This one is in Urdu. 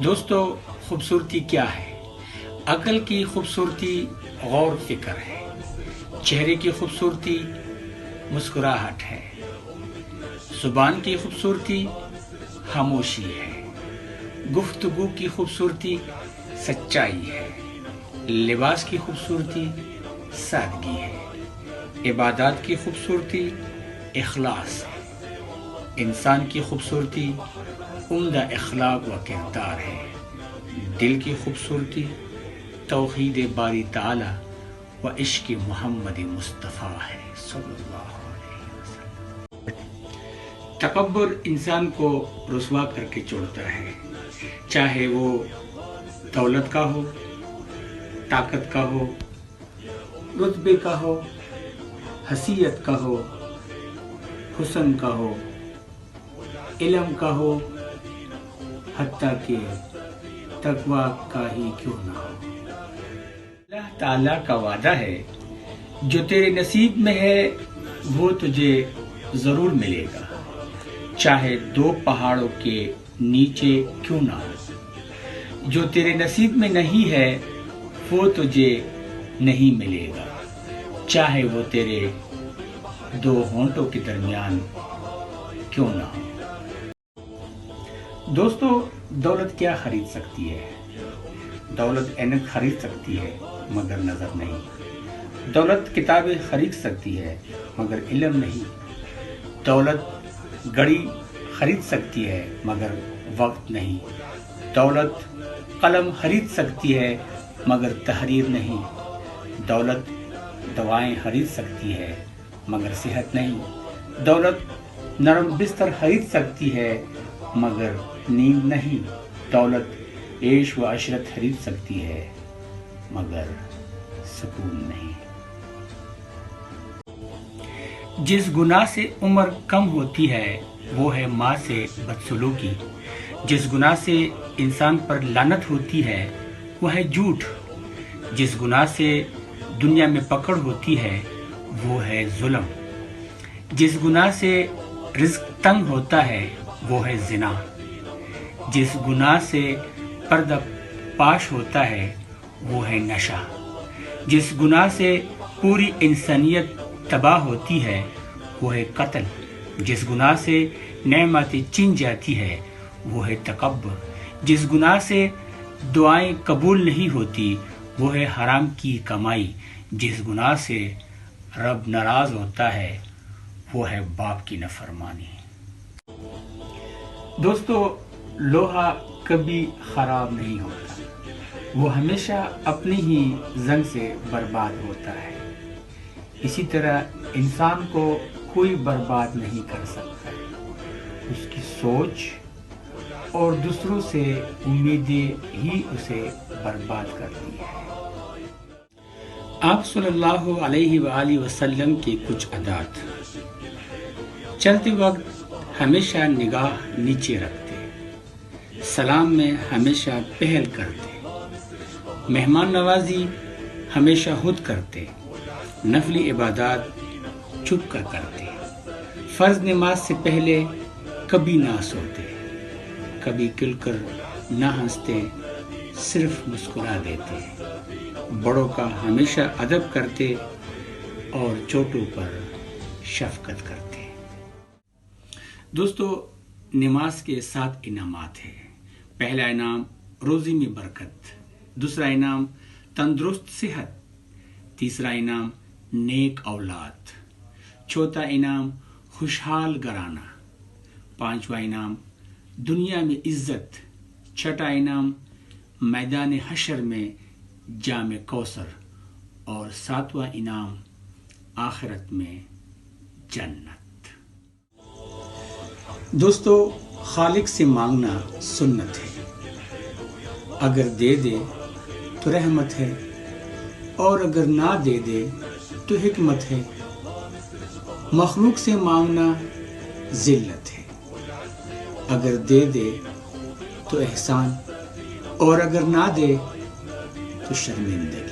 دوستو، خوبصورتی کیا ہے؟ عقل کی خوبصورتی غور فکر ہے، چہرے کی خوبصورتی مسکراہٹ ہے، زبان کی خوبصورتی خاموشی ہے، گفتگو کی خوبصورتی سچائی ہے، لباس کی خوبصورتی سادگی ہے، عبادات کی خوبصورتی اخلاص ہے، انسان کی خوبصورتی عمدہ اخلاق و کردار ہے، دل کی خوبصورتی توحید باری تعالی و عشق محمد مصطفیٰ ہے صلی اللہ علیہ وسلم۔ تکبر انسان کو رسوا کر کے چھوڑتا ہے، چاہے وہ دولت کا ہو، طاقت کا ہو، رتبے کا ہو، حیثیت کا ہو، حسن کا ہو، علم کا ہو، حتیٰ کہ تقوی کا ہی کیوں نہ ہو۔ اللہ تعالیٰ کا وعدہ ہے، جو تیرے نصیب میں ہے وہ تجھے ضرور ملے گا، چاہے 2 پہاڑوں کے نیچے کیوں نہ ہو۔ جو تیرے نصیب میں نہیں ہے وہ تجھے نہیں ملے گا، چاہے وہ تیرے 2 ہونٹوں کے درمیان کیوں نہ ہو۔ دوستو، دولت کیا خرید سکتی ہے؟ دولت عینک خرید سکتی ہے مگر نظر نہیں، دولت کتابیں خرید سکتی ہے مگر علم نہیں، دولت گھڑی خرید سکتی ہے مگر وقت نہیں، دولت قلم خرید سکتی ہے مگر تحریر نہیں، دولت دوائیں خرید سکتی ہے مگر صحت نہیں، دولت نرم بستر خرید سکتی ہے مگر نیند نہیں، دولت عیش و عشرت خرید سکتی ہے مگر سکون نہیں۔ جس گناہ سے عمر کم ہوتی ہے وہ ہے ماں سے بدسلوکی، جس گناہ سے انسان پر لعنت ہوتی ہے وہ ہے جھوٹ، جس گناہ سے دنیا میں پکڑ ہوتی ہے وہ ہے ظلم، جس گناہ سے رزق تنگ ہوتا ہے وہ ہے زنا، جس گناہ سے پردہ پاش ہوتا ہے وہ ہے نشہ، جس گناہ سے پوری انسانیت تباہ ہوتی ہے وہ ہے قتل، جس گناہ سے نعمتیں چھن جاتی ہے وہ ہے تکبر، جس گناہ سے دعائیں قبول نہیں ہوتی وہ ہے حرام کی کمائی، جس گناہ سے رب ناراض ہوتا ہے وہ ہے باپ کی نافرمانی۔ دوستو، لوہا کبھی خراب نہیں ہوتا، وہ ہمیشہ اپنی ہی زنگ سے برباد ہوتا ہے، اسی طرح انسان کو کوئی برباد نہیں کر سکتا، اس کی سوچ اور دوسروں سے امیدیں ہی اسے برباد کرتی ہے۔ آپ صلی اللہ علیہ وآلہ وسلم کی کچھ عادات: چلتے وقت ہمیشہ نگاہ نیچے رکھتے، سلام میں ہمیشہ پہل کرتے، مہمان نوازی ہمیشہ خود کرتے، نفلی عبادات چھپ کر کرتے، فرض نماز سے پہلے کبھی نہ سوتے، کبھی کھل کر نہ ہنستے، صرف مسکرا دیتے، بڑوں کا ہمیشہ ادب کرتے اور چھوٹوں پر شفقت کرتے۔ دوستو، نماز کے 7 انعامات ہیں۔ پہلا انعام روزی میں برکت، دوسرا انعام تندرست صحت، تیسرا انعام نیک اولاد، چوتھا انعام خوشحال گھرانہ، پانچواں انعام دنیا میں عزت، چھٹا انعام میدان حشر میں جام کوثر، اور 7واں انعام آخرت میں جنت۔ دوستو، خالق سے مانگنا سنت ہے، اگر دے دے تو رحمت ہے اور اگر نہ دے دے تو حکمت ہے، مخلوق سے مانگنا ذلت ہے، اگر دے دے تو احسان اور اگر نہ دے تو شرمندگی۔